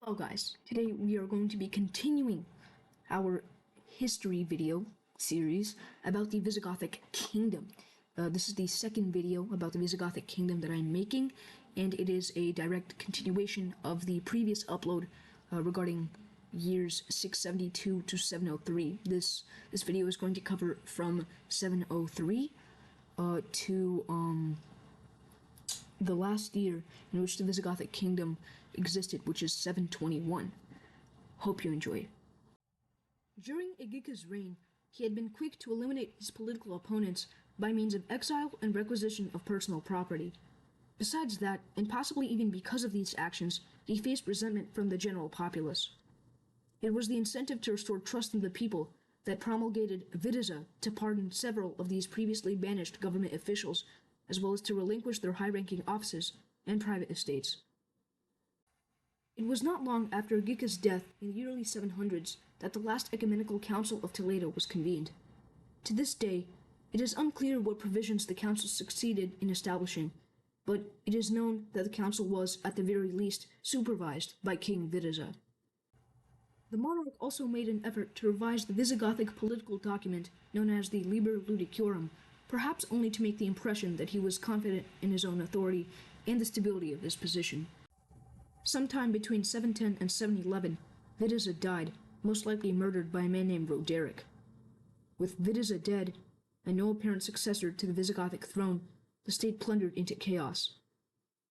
Hello guys, today we are going to be continuing our history video series about the Visigothic kingdom. This is the second video about the Visigothic kingdom that I'm making, and it is a direct continuation of the previous upload regarding years 672 to 703. This video is going to cover from 703 to the last year in which the Visigothic kingdom existed, which is 721. Hope you enjoy. During Egica's reign, he had been quick to eliminate his political opponents by means of exile and requisition of personal property. Besides that, and possibly even because of these actions, he faced resentment from the general populace. It was the incentive to restore trust in the people that promulgated Wittiza to pardon several of these previously banished government officials, as well as to relinquish their high-ranking offices and private estates. It was not long after Egica's death in the early 700s that the last ecumenical council of Toledo was convened. To this day, it is unclear what provisions the council succeeded in establishing, but it is known that the council was, at the very least, supervised by King Wittiza. The monarch also made an effort to revise the Visigothic political document known as the Liber Ludiciorum, perhaps only to make the impression that he was confident in his own authority and the stability of his position. Sometime between 710 and 711, Wittiza died, most likely murdered by a man named Roderick. With Wittiza dead, and no apparent successor to the Visigothic throne, the state plundered into chaos.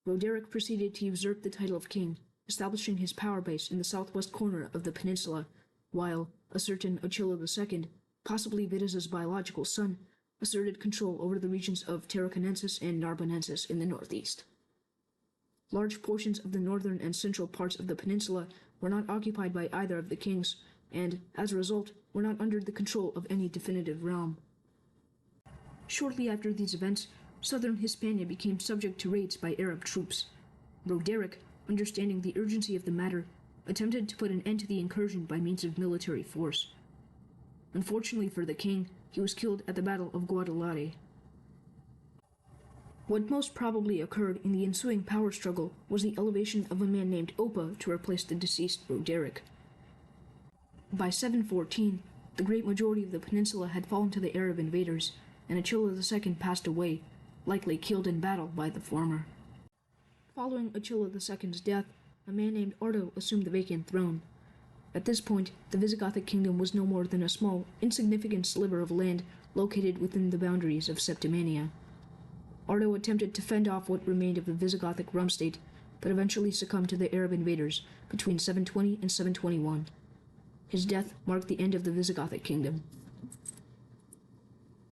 Roderick proceeded to usurp the title of king, establishing his power base in the southwest corner of the peninsula, while a certain Attila II, possibly Wittiza's biological son, asserted control over the regions of Tarraconensis and Narbonensis in the northeast. Large portions of the northern and central parts of the peninsula were not occupied by either of the kings, and, as a result, were not under the control of any definitive realm. Shortly after these events, southern Hispania became subject to raids by Arab troops. Roderick, understanding the urgency of the matter, attempted to put an end to the incursion by means of military force. Unfortunately for the king, he was killed at the Battle of Guadalajara. What most probably occurred in the ensuing power struggle was the elevation of a man named Oppa to replace the deceased Roderick. By 714, the great majority of the peninsula had fallen to the Arab invaders, and Attila II passed away, likely killed in battle by the former. Following Attila II's death, a man named Ardo assumed the vacant throne. At this point, the Visigothic kingdom was no more than a small, insignificant sliver of land located within the boundaries of Septimania. Ardo attempted to fend off what remained of the Visigothic Rum state, but eventually succumbed to the Arab invaders between 720 and 721. His death marked the end of the Visigothic kingdom.